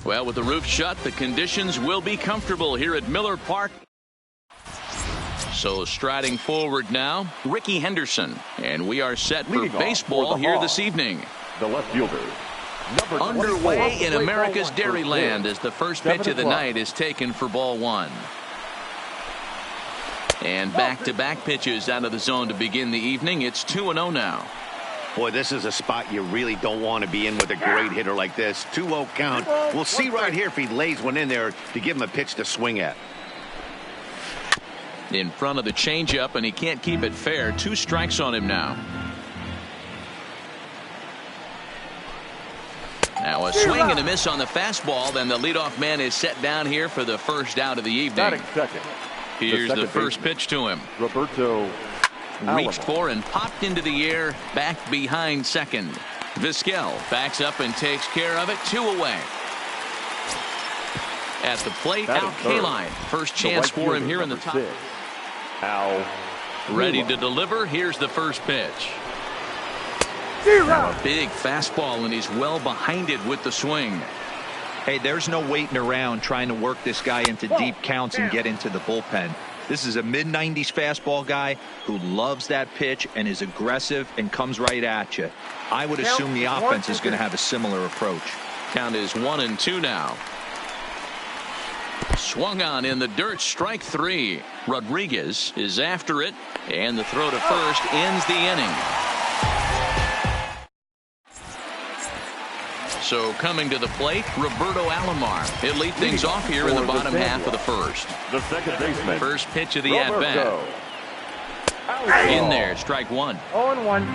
Well, with the roof shut, the conditions will be comfortable here at Miller Park. So striding forward now, Ricky Henderson. And we are set for baseball here this evening. The left fielder. Underway in America's Dairyland as the first pitch of the night is taken for ball one. And back-to-back pitches out of the zone to begin the evening. It's 2-0 now. Boy, this is a spot you really don't want to be in with a great hitter like this. 2-0 count. We'll see right here if he lays one in there to give him a pitch to swing at. In front of the changeup, and he can't keep it fair. 2 strikes on him now. Now a swing and a miss on the fastball. Then the leadoff man is set down here for the first out of the evening. Here's the first pitch to him. Roberto reached for and popped into the air back behind second. Vizquel backs up and takes care of it. 2 away. At the plate, Al Kaline. First chance for him here in the top. Al ready to deliver. Here's the first pitch. A big fastball, and he's well behind it with the swing. Hey, there's no waiting around trying to work this guy into deep counts and get into the bullpen. This is a mid-90s fastball guy who loves that pitch and is aggressive and comes right at you. I would assume the offense is going to have a similar approach. Count is 1-2 now. Swung on in the dirt, strike 3. Rodriguez is after it, and the throw to first ends the inning. So coming to the plate, Roberto Alomar. He'll lead things off here in the bottom half of the first. The second baseman. First pitch of the at-bat. In there, strike 1. 0-1.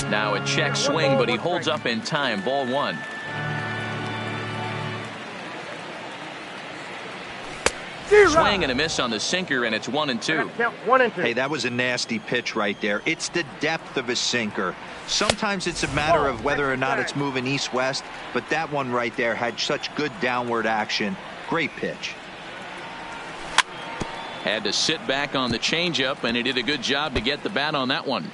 Now a check swing, but he holds up in time. Ball 1. Swing and a miss on the sinker, and it's 1-2. Hey, that was a nasty pitch right there. It's the depth of a sinker. Sometimes it's a matter of whether or not it's moving east-west, but that one right there had such good downward action. Great pitch. Had to sit back on the changeup, and he did a good job to get the bat on that one.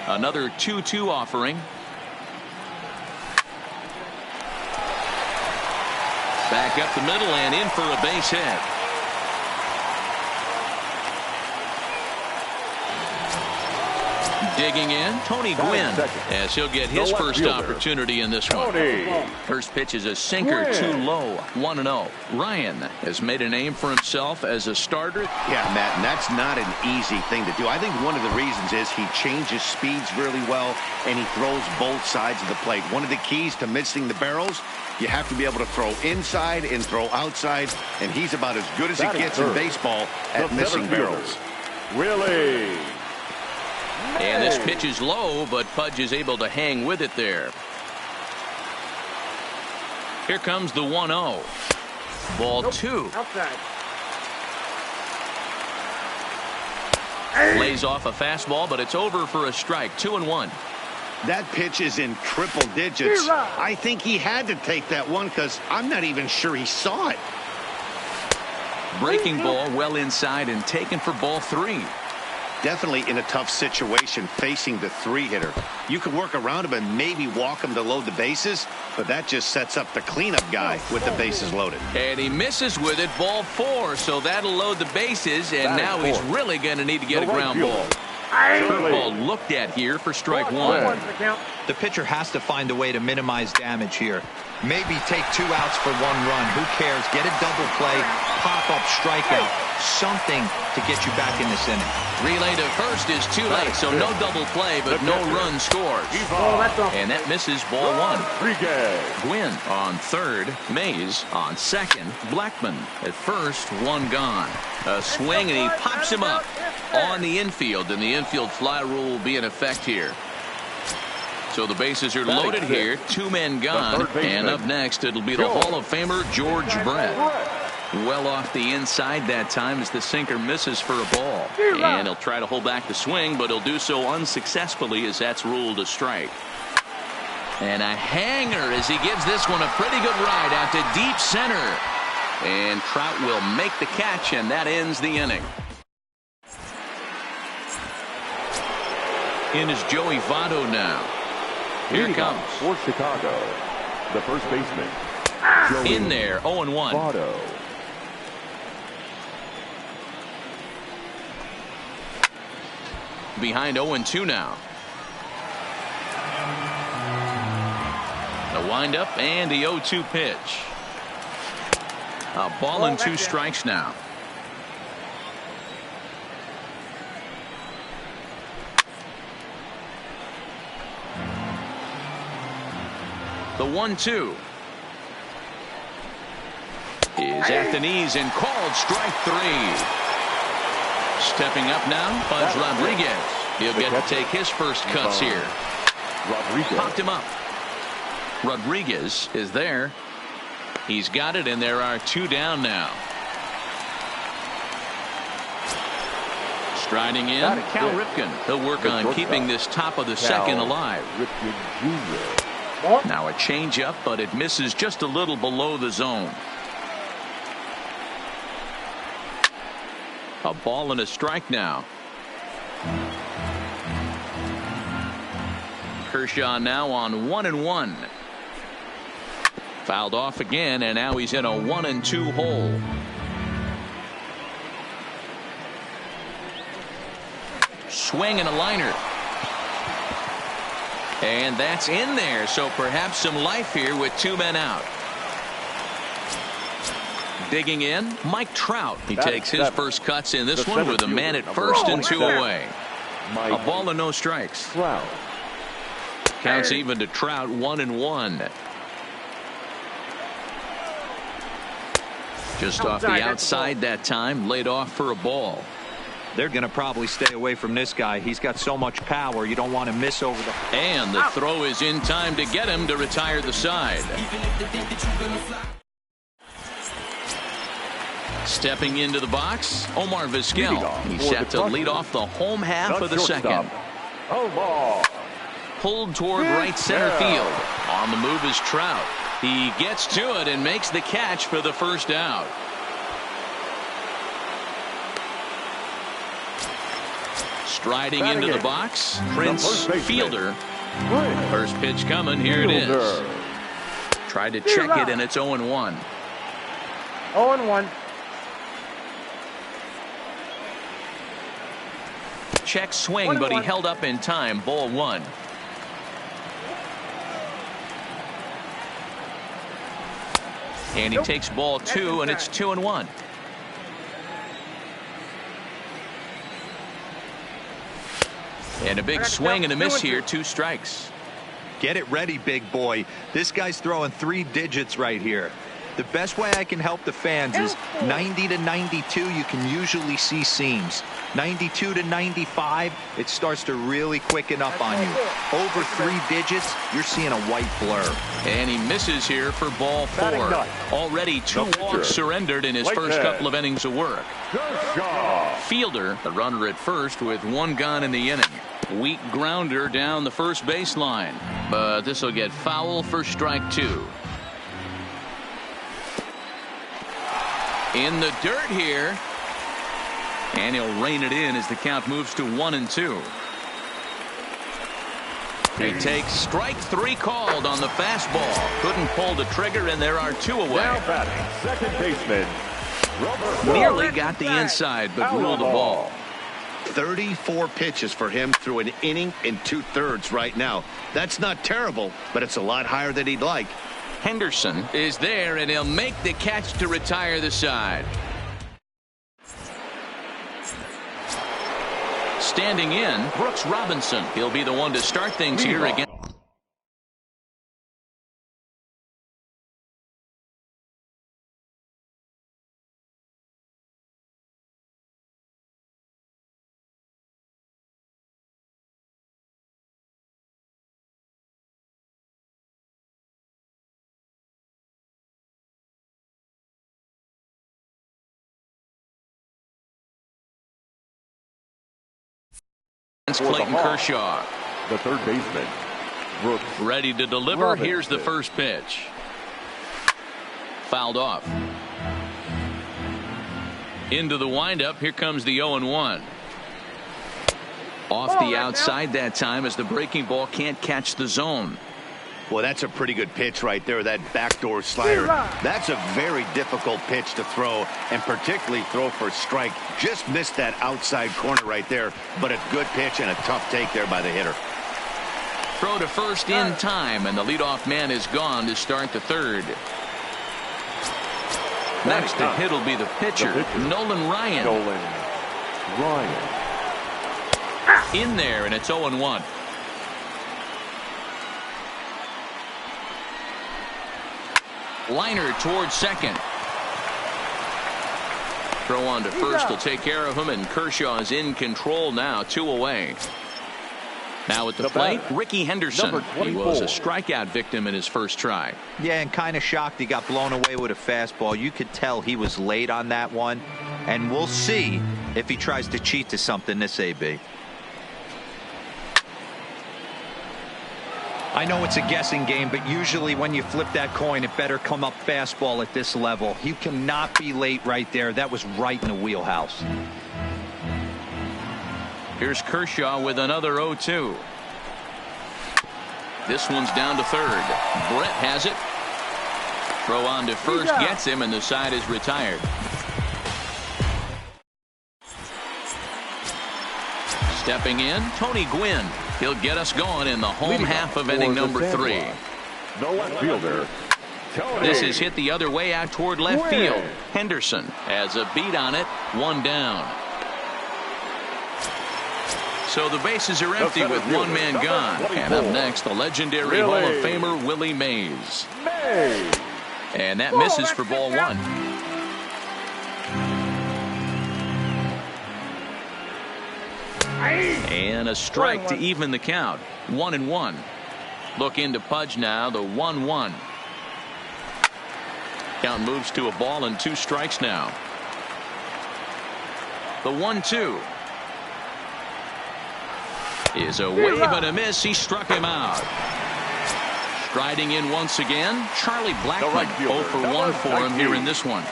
Another 2-2 offering. Back up the middle and in for a base hit. Digging in, Tony Gwynn, as he'll get his first opportunity in this one. First pitch is a sinker, too low. 1-0. Ryan has made a name for himself as a starter. Yeah, Matt, and that's not an easy thing to do. I think one of the reasons is he changes speeds really well, and he throws both sides of the plate. One of the keys to missing the barrels, you have to be able to throw inside and throw outside, and he's about as good as it gets in baseball at missing barrels. Willie. And this pitch is low, but Pudge is able to hang with it there. Here comes the 1-0. Ball 2. Outside. Lays off a fastball, but it's over for a strike. 2-1. That pitch is in triple digits. I think he had to take that one because I'm not even sure he saw it. Breaking ball well inside and taken for ball 3. Definitely in a tough situation facing the 3-hitter. You can work around him and maybe walk him to load the bases, but that just sets up the cleanup guy with the bases loaded. And he misses with it, ball 4, so that'll load the bases, and now he's really going to need to get a ground ball. Curveball looked at here for strike 1. The pitcher has to find a way to minimize damage here. Maybe take 2 outs for 1 run. Who cares? Get a double play, pop-up strikeout, something to get you back in this inning. Relay to first is too late, so no double play, but no run scores. And that misses ball 1. Gwynn on third, Mays on second, Blackman at first, 1 gone. A swing, and he pops him up on the infield, and the infield fly rule will be in effect here. So the bases are loaded here, 2 men gone, and up next it'll be the Hall of Famer George Brett. Well off the inside that time as the sinker misses for a ball, and he'll try to hold back the swing, but he'll do so unsuccessfully as that's ruled a strike. And a hanger as he gives this one a pretty good ride out to deep center, and Trout will make the catch, and that ends the inning. In is Joey Votto now. Here it comes. For Chicago, the first baseman. Joey In there, 0-1. Votto. Behind 0-2 now. The windup and the 0-2 pitch. A ball and 2 strikes now. The 1-2 is at the knees and called strike 3. Stepping up now, Buzz Rodriguez. He'll get to take his first cuts here. Rodriguez. Popped him up. Rodriguez is there. He's got it, and there are 2 down now. Striding in, Cal Ripken. He'll work on keeping this top of the second alive. Ripken Jr. Now a changeup, but it misses just a little below the zone. A ball and a strike now. Kershaw now on 1-1. Fouled off again, and now he's in a 1-2 hole. Swing and a liner. And that's in there, so perhaps some life here with 2 men out. Digging in, Mike Trout. He takes his first cuts in this one with a man at first and 2 away. A ball and no strikes. Trout. Counts even to Trout, 1-1. Just off the outside that time, laid off for a ball. They're going to probably stay away from this guy. He's got so much power. You don't want to miss over the. And the throw is in time to get him to retire the side. Stepping into the box, Omar Vizquel. He's set to lead off the home half of the second. Omar. Pulled toward right center field. On the move is Trout. He gets to it and makes the catch for the first out. Striding into the box, Prince Fielder. First pitch coming. Here it is. Tried to check it, and it's 0-1. 0-1. Check swing, but he held up in time. Ball 1. And he takes ball 2, and it's 2-1. And a big swing and a miss here. 2 strikes. Get it ready, big boy. This guy's throwing 3 digits right here. The best way I can help the fans is 90 to 92. You can usually see seams. 92 to 95, it starts to really quicken up on you. Over 3 digits, you're seeing a white blur. And he misses here for ball 4. Already 2 walks surrendered in his first couple of innings of work. Fielder, the runner at first with 1 gone in the inning. Weak grounder down the first baseline, but this will get foul for strike 2. In the dirt here, and he'll rein it in as the count moves to 1-2. He takes strike 3 called on the fastball. Couldn't pull the trigger, and there are 2 away. Now batting, second baseman. Nearly got the inside, but ruled the ball. 34 pitches for him through an inning and 2/3 right now. That's not terrible, but it's a lot higher than he'd like. Henderson is there, and he'll make the catch to retire the side. Standing in, Brooks Robinson. He'll be the one to start things here again. Clayton Kershaw, the third baseman, Brooks ready to deliver. Robinson. Here's the first pitch. Fouled off. Into the windup. Here comes the 0-1. Off the outside that time as the breaking ball can't catch the zone. Well, that's a pretty good pitch right there, that backdoor slider. That's a very difficult pitch to throw, and particularly throw for a strike. Just missed that outside corner right there, but a good pitch and a tough take there by the hitter. Throw to first in time, and the leadoff man is gone to start the third. Next to hit will be the pitcher, Nolan Ryan. In there, and it's 0-1. Liner towards second. Throw on to first will take care of him, and Kershaw is in control now, 2 away. Now at the plate, Ricky Henderson. He was a strikeout victim in his first try. Yeah, and kind of shocked he got blown away with a fastball. You could tell he was late on that one, and we'll see if he tries to cheat to something this AB. I know it's a guessing game, but usually when you flip that coin, it better come up fastball at this level. He cannot be late right there. That was right in the wheelhouse. Here's Kershaw with another 0-2. This one's down to third. Brett has it. Throw on to first gets him, and the side is retired. Stepping in, Tony Gwynn. He'll get us going in the home half of inning number 3. The left fielder, Tony. This is hit the other way out toward left field. Henderson has a beat on it. 1 down. So the bases are empty with 1 man gone. And up next, the legendary Hall of Famer Willie Mays. And that misses for ball 1. And a strike to even the count. 1-1. Look into Pudge now, the 1-1. Count moves to a ball and 2 strikes now. The 1-2 is a wave and a miss. He struck him out. Striding in once again, Charlie Blackmon. 0 for 1 for him here in this one.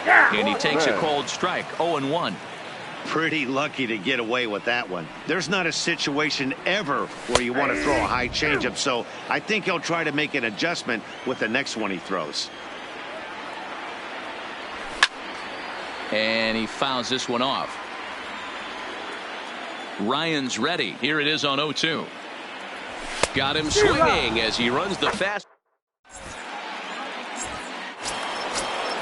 And he takes a cold strike. 0-1. Pretty lucky to get away with that one. There's not a situation ever where you want to throw a high changeup, so I think he'll try to make an adjustment with the next one he throws. And he fouls this one off. Ryan's ready. Here it is on 0-2. Got him swinging as he runs the fast.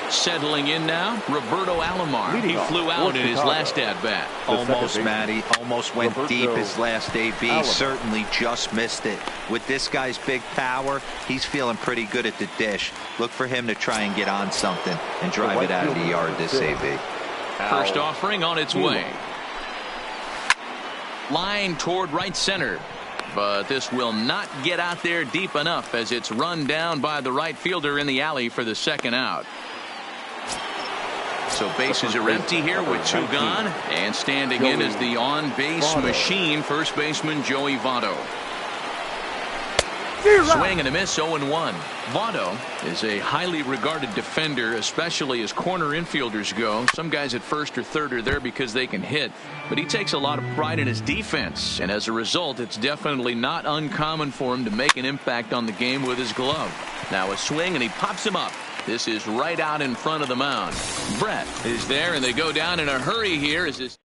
Settling in now, Roberto Alomar. He flew out in his last at-bat. Almost, Matty. Almost went deep his last AB. Certainly just missed it. With this guy's big power, he's feeling pretty good at the dish. Look for him to try and get on something and drive it out of the yard this AB. First offering on its way. Line toward right center. But this will not get out there deep enough as it's run down by the right fielder in the alley for the second out. So bases are empty here with 2 gone, and standing in is the on-base machine, first baseman Joey Votto. Swing and a miss, 0-1. Votto is a highly regarded defender, especially as corner infielders go. Some guys at first or third are there because they can hit, but he takes a lot of pride in his defense, and as a result, it's definitely not uncommon for him to make an impact on the game with his glove. Now a swing, and he pops him up. This is right out in front of the mound. Brett is there, and they go down in a hurry here as this.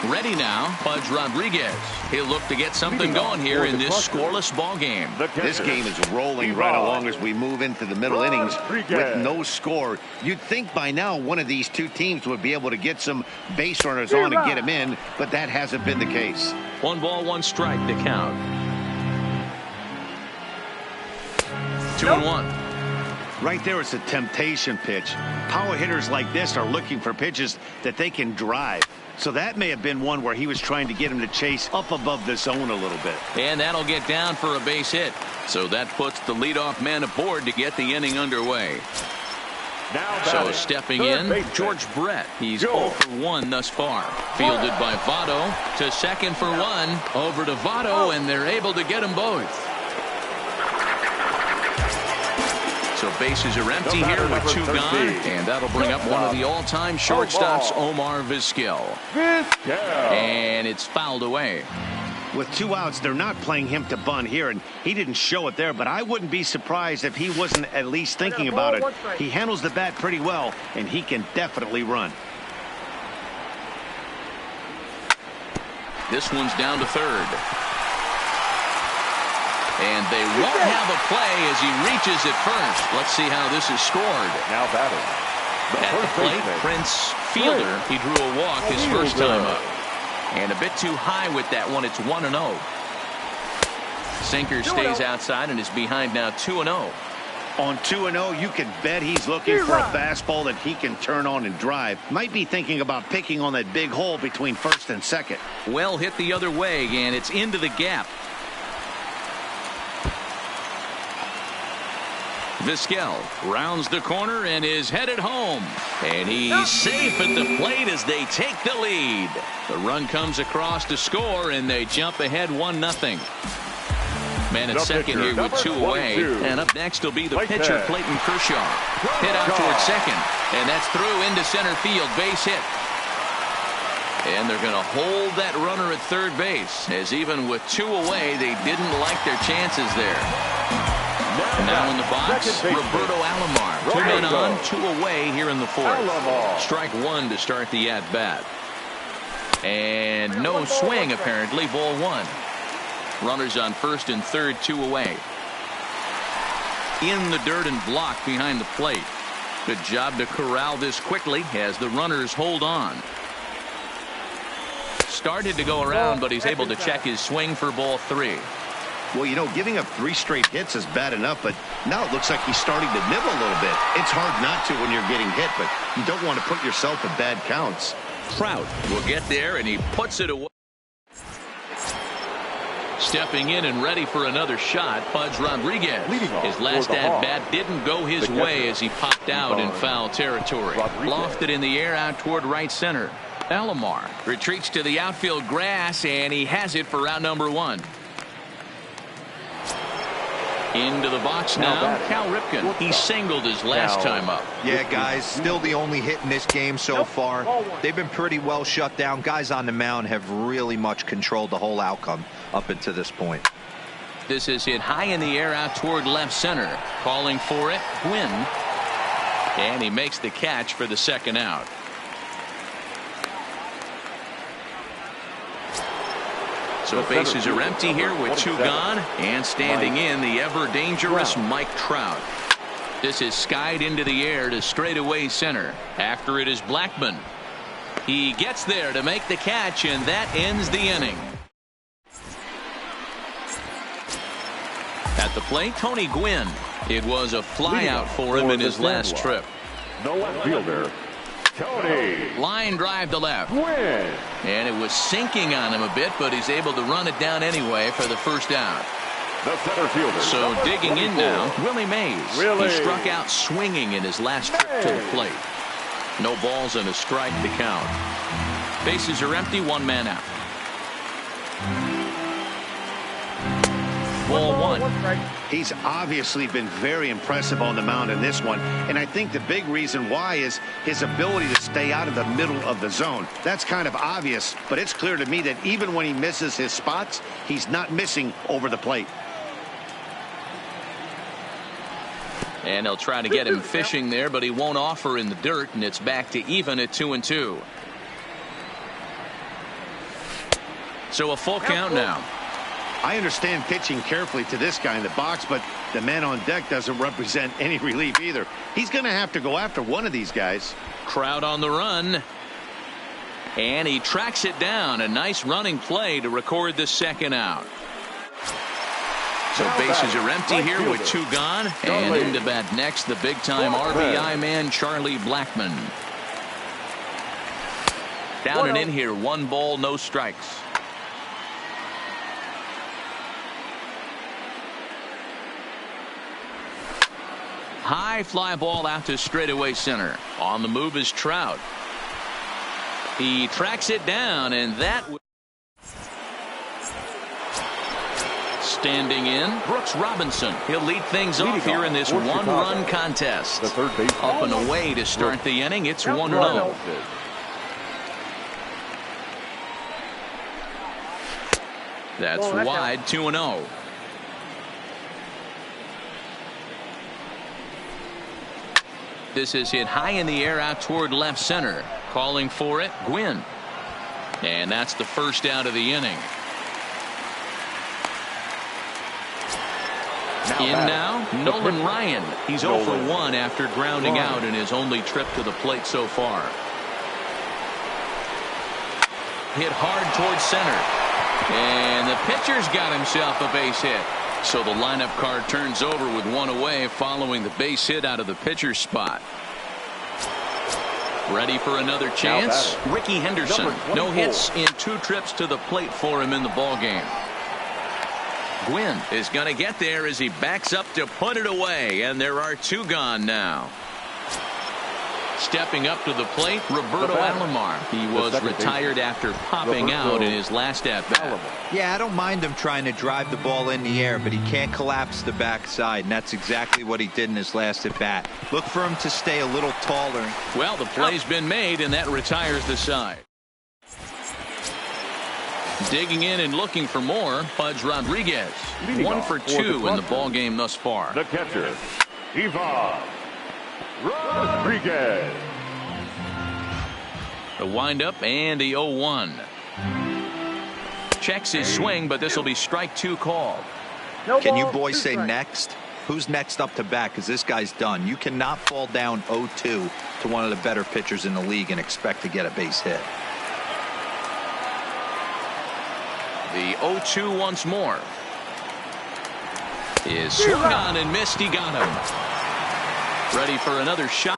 Ready now, Pudge Rodriguez. He'll look to get something going here in this scoreless ball game. This game is rolling right along as we move into the middle innings with no score. You'd think by now one of these 2 teams would be able to get some base runners on and get them in, but that hasn't been the case. 1 ball, 1 strike to count. 2-1. Right there, it's a temptation pitch. Power hitters like this are looking for pitches that they can drive. So that may have been one where he was trying to get him to chase up above the zone a little bit. And that'll get down for a base hit. So that puts the leadoff man aboard to get the inning underway. So stepping in, George Brett. He's 0 for 1 thus far. Fielded by Votto to second for 1. Over to Votto, and they're able to get them both. So bases are empty here with 2 gone, and that'll bring up one of the all-time shortstops, Omar Vizquel. And it's fouled away. With 2 outs, they're not playing him to bunt here, and he didn't show it there, but I wouldn't be surprised if he wasn't at least thinking about it. He handles the bat pretty well, and he can definitely run. This one's down to third. And they won't have a play as he reaches at first. Let's see how this is scored. Now batting. At the plate, Prince Fielder. He drew a walk his first time up. And a bit too high with that one. It's 1-0. Sinker stays outside and is behind now 2-0. On 2-0, you can bet he's looking for a fastball that he can turn on and drive. Might be thinking about picking on that big hole between first and second. Well hit the other way, and it's into the gap. Vizquel rounds the corner and is headed home. And he's safe at the plate as they take the lead. The run comes across to score, and they jump ahead 1-0. Man at second here with 2 away. And up next will be the pitcher, Clayton Kershaw. Hit out towards second. And that's through into center field. Base hit. And they're going to hold that runner at third base, as even with 2 away, they didn't like their chances there. Now in the box, Roberto Alomar. 2 men on, 2 away here in the 4th. Strike 1 to start the at-bat. And no swing, apparently. Ball 1. Runners on first and third, 2 away. In the dirt and blocked behind the plate. Good job to corral this quickly as the runners hold on. Started to go around, but he's able to check his swing for ball 3. Well, you know, giving up 3 straight hits is bad enough, but now it looks like he's starting to nibble a little bit. It's hard not to when you're getting hit, but you don't want to put yourself in bad counts. Trout will get there, and he puts it away. Stepping in and ready for another shot, Pudge Rodriguez. His last at-bat didn't go his way as he popped out in foul territory. Lofted in the air out toward right center. Alomar retreats to the outfield grass, and he has it for out number 1. Into the box now, Cal Ripken. He singled his last time up. Yeah, guys, still the only hit in this game so far. They've been pretty well shut down. Guys on the mound have really much controlled the whole outcome up until this point. This is hit high in the air out toward left center. Calling for it, Gwynn. And he makes the catch for the second out. So bases are empty here with 2 gone, and standing in the ever dangerous Mike Trout. This is skied into the air to straightaway center. After it is Blackmon. He gets there to make the catch, and that ends the inning. At the plate, Tony Gwynn. It was a flyout for him in his last trip. The left fielder, Tony. Line drive to left. Gwynn. And it was sinking on him a bit, but he's able to run it down anyway for the first out. The center fielder. So digging in now, Willie Mays. He struck out swinging in his last trip to the plate. No balls and a strike to count. Bases are empty, 1 man out. Ball 1. He's obviously been very impressive on the mound in this one, and I think the big reason why is his ability to stay out of the middle of the zone. That's kind of obvious, but it's clear to me that even when he misses his spots, he's not missing over the plate. And they'll try to get him fishing there, but he won't offer in the dirt, and it's back to even at 2-2. So a full count now. I understand pitching carefully to this guy in the box, but the man on deck doesn't represent any relief either. He's going to have to go after one of these guys. Crowd on the run. And he tracks it down. A nice running play to record the second out. So bases are empty here with 2 gone. And into bat next, the big-time RBI man, Charlie Blackmon. Down and in here, 1 ball, no strikes. High fly ball out to straightaway center. On the move is Trout. He tracks it down, and that Standing in, Brooks Robinson. He'll lead things off here in this one-run contest. The third baseman. Up and away to start the inning. It's 1-0. That's wide, 2-0. This is hit high in the air out toward left center. Calling for it, Gwynn. And that's the first out of the inning. Now, Nolan Ryan. He's 0 for 1 after grounding out in his only trip to the plate so far. Hit hard towards center. And the pitcher's got himself a base hit. So the lineup card turns over with one away following the base hit out of the pitcher's spot. Ready for another chance. Ricky Henderson. No hits in 2 trips to the plate for him in the ballgame. Gwynn is going to get there as he backs up to put it away, and there are 2 gone now. Stepping up to the plate, Roberto Alomar. He was retired after popping out in his last at-bat. Yeah, I don't mind him trying to drive the ball in the air, but he can't collapse the backside, and that's exactly what he did in his last at-bat. Look for him to stay a little taller. Well, the play's been made, and that retires the side. Digging in and looking for more, Pudge Rodriguez. 1 for 2 in the ballgame thus far. The catcher, Ivan Rodriguez. The windup and the 0-1. Checks his swing, but this will be strike 2 called. Can you boys say next? Who's next up to bat? Because this guy's done. You cannot fall down 0-2 to one of the better pitchers in the league and expect to get a base hit. The 0-2 once more. Is swung on and missed. He got him. Ready for another shot.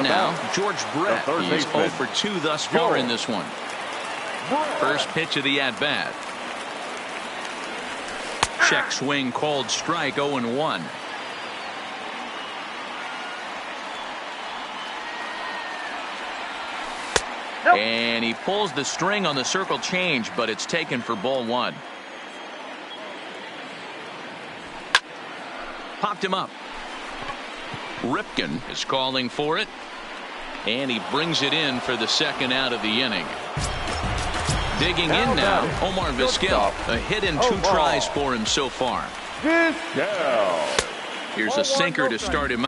Now, George Brett. He's 0 for 2 thus far in this one. First pitch of the at-bat. Check swing called strike, 0-1. And he pulls the string on the circle change, but it's taken for ball 1. Popped him up. Ripken is calling for it, and he brings it in for the second out of the inning. Digging in now, Omar Vizquel. A hit in 2 tries for him so far. Here's a sinker to start him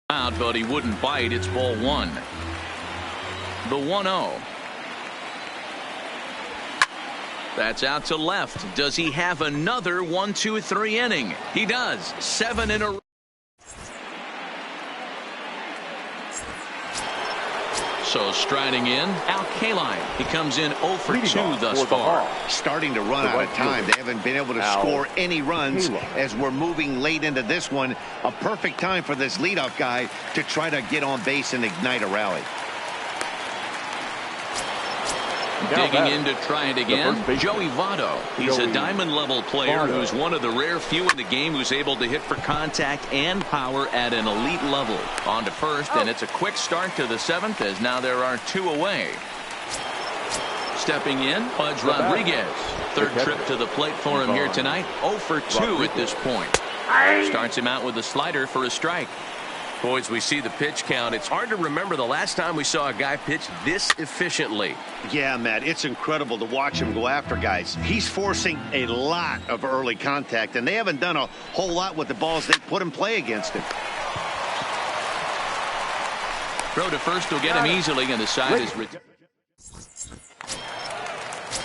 out, but he wouldn't bite. It's ball 1. The 1-0. That's out to left. Does he have another 1-2-3 inning? He does. 7 in a row. So striding in, Al Kaline. He comes in 0 for 2 thus far. Starting to run out of time. They haven't been able to score any runs as we're moving late into this one. A perfect time for this leadoff guy to try to get on base and ignite a rally. Digging in to try it again, Joey Votto. He's a diamond-level player who's one of the rare few in the game who's able to hit for contact and power at an elite level. On to first, and it's a quick start to the 7th as now there are 2 away. Stepping in, Pudge Rodriguez. Third trip to the plate for him here tonight. 0 for 2 at this point. Starts him out with a slider for a strike. Boys, we see the pitch count. It's hard to remember the last time we saw a guy pitch this efficiently. Yeah, Matt, it's incredible to watch him go after guys. He's forcing a lot of early contact, and they haven't done a whole lot with the balls they put in play against him. Throw to first will get him easily, and the side is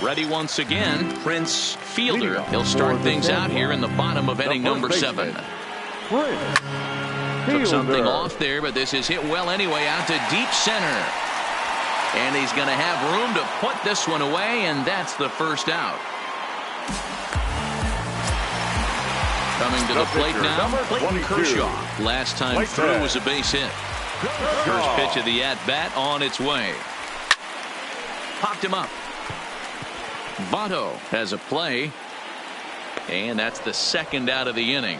ready once again. Prince Fielder. He'll start things out here in the bottom of inning number 7. Took something off there, but this is hit well anyway out to deep center. And he's going to have room to put this one away, and that's the first out. Coming to the plate now, Clayton Kershaw. Last time through was a base hit. First pitch of the at-bat on its way. Popped him up. Votto has a play, and that's the second out of the inning.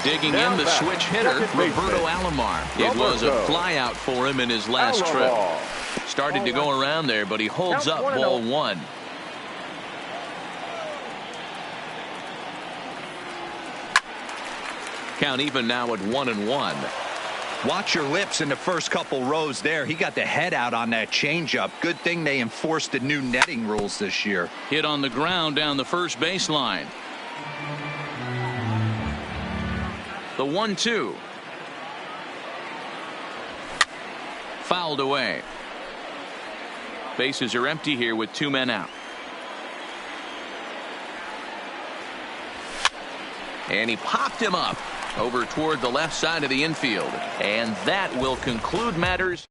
Digging in the switch hitter, Roberto Alomar. It was a fly out for him in his last trip. Started to go around there, but he holds up ball one. Count even now at 1-1. Watch your lips in the first couple rows there. He got the head out on that changeup. Good thing they enforced the new netting rules this year. Hit on the ground down the first baseline. The 1-2. Fouled away. Bases are empty here with 2 men out. And he popped him up over toward the left side of the infield. And that will conclude matters.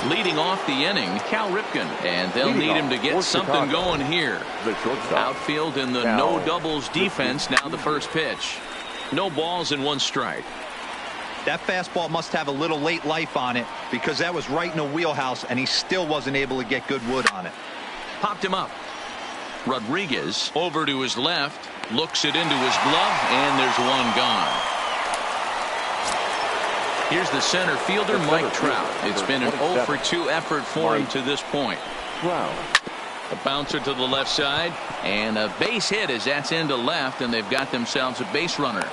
Leading off the inning, Cal Ripken. And they'll need him to get something going here. Outfield in the no doubles defense. Now the first pitch. No balls and 1 strike. That fastball must have a little late life on it, because that was right in the wheelhouse and he still wasn't able to get good wood on it. Popped him up. Rodriguez over to his left, looks it into his glove, and there's 1 gone. Here's the center fielder, Mike Trout. It's been an 0 for 2 effort for him to this point. A bouncer to the left side, and a base hit as that's into left, and they've got themselves a base runner.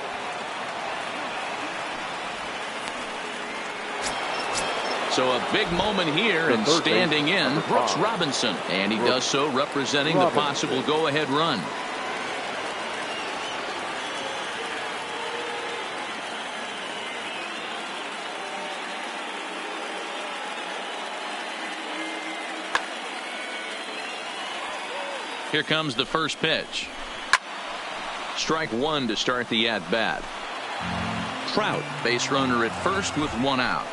So a big moment here, and standing in, Brooks Robinson. And he does so representing the possible go-ahead run. Here comes the first pitch. Strike 1 to start the at-bat. Trout, base runner at first with 1 out.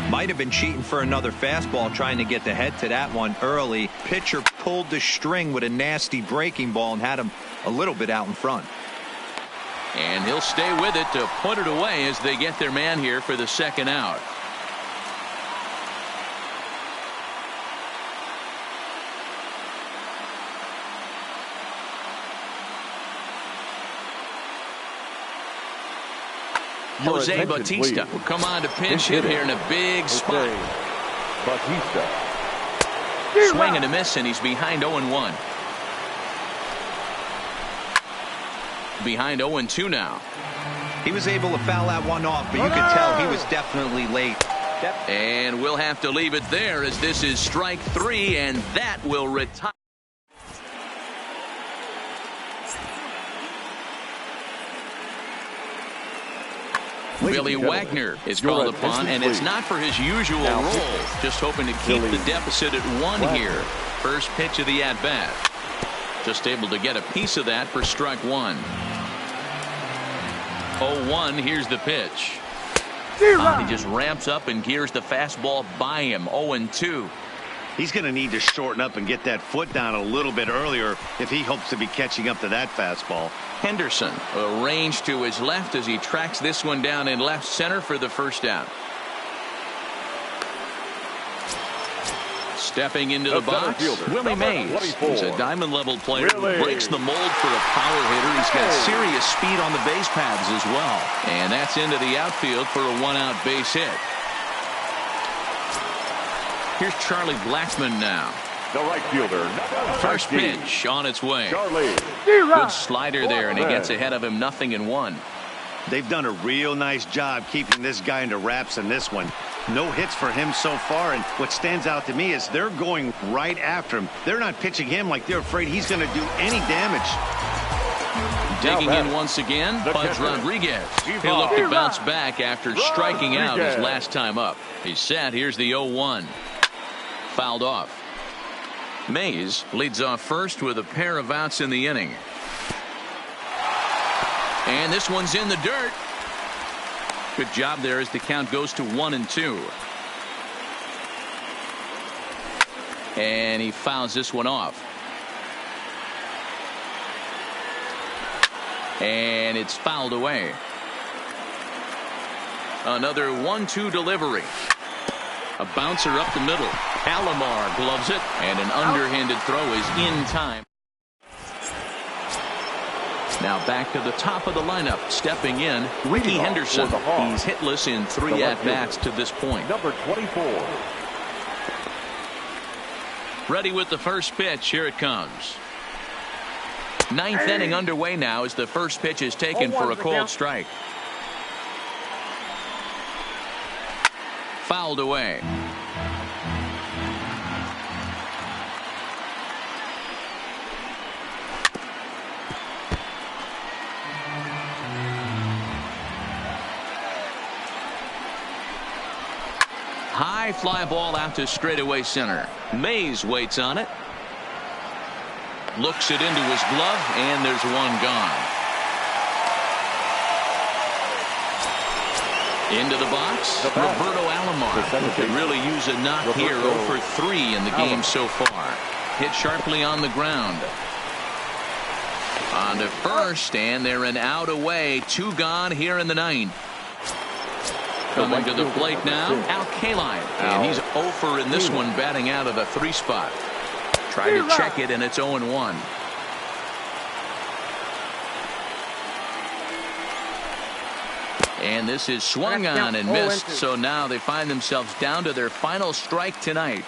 Might have been cheating for another fastball, trying to get the head to that one early. Pitcher pulled the string with a nasty breaking ball and had him a little bit out in front. And he'll stay with it to put it away as they get their man here for the second out. Jose Bautista will come on to pinch hit here in a big spot. Bautista. Swing and a miss, and he's behind 0-1. Behind 0-2 now. He was able to foul that one off, but you could tell he was definitely late. And we'll have to leave it there, as this is strike 3, and that will retire. Billy Wagner is called upon, and it's not for his usual role. Just hoping to keep the deficit at 1 here. First pitch of the at-bat. Just able to get a piece of that for strike 1. 0-1. Here's the pitch. He just ramps up and gears the fastball by him. 0-2. He's going to need to shorten up and get that foot down a little bit earlier if he hopes to be catching up to that fastball. Henderson arranged to his left as he tracks this one down in left center for the first out. Stepping into the box, Willie Mays. He's a diamond-level player who breaks the mold for a power hitter. He's got serious speed on the base paths as well. And that's into the outfield for a 1-out base hit. Here's Charlie Blackmon now. The right fielder. First pitch on its way. Good slider there, and he gets ahead of him 0-1. They've done a real nice job keeping this guy into wraps in this one. No hits for him so far, and what stands out to me is they're going right after him. They're not pitching him like they're afraid he's going to do any damage. Digging in once again, Pudge Rodriguez. He'll look to bounce back after striking out his last time up. He's set. Here's the 0-1. Fouled off. Mays leads off first with a pair of outs in the inning. And this one's in the dirt. Good job there as the count goes to 1-2. And he fouls this one off. And it's fouled away. Another 1-2 delivery. A bouncer up the middle. Alomar gloves it, and an underhanded throw is in time. Now back to the top of the lineup. Stepping in, Ricky Henderson. He's hitless in 3 at-bats to this point. Number 24. Ready with the first pitch. Here it comes. Ninth inning underway now as the first pitch is taken for a cold strike. Fouled away. High fly ball out to straightaway center. Mays waits on it. Looks it into his glove, and there's one gone. Into the box, Roberto Alomar could really use a knock here. 0 for 3 in the game so far. Hit sharply on the ground. On to first, and they're an out away. 2 gone here in the 9th. Coming to the plate now, Al Kaline, and he's 0 for in this one, batting out of the 3 spot. Tried to check it, and it's 0-1. And this is swung on and missed, so now they find themselves down to their final strike tonight.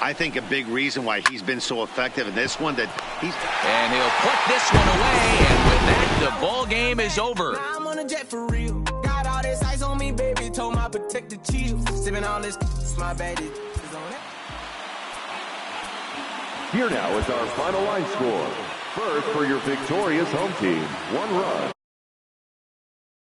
I think a big reason why he's been so effective in this one, that he's... And he'll put this one away, and with that, the ball game is over. I'm on a jet for real. Got all this ice on me, baby. Told my protector chill. Sipping all this, my baby. Here now is our final line score. First, for your victorious home team, 1 run.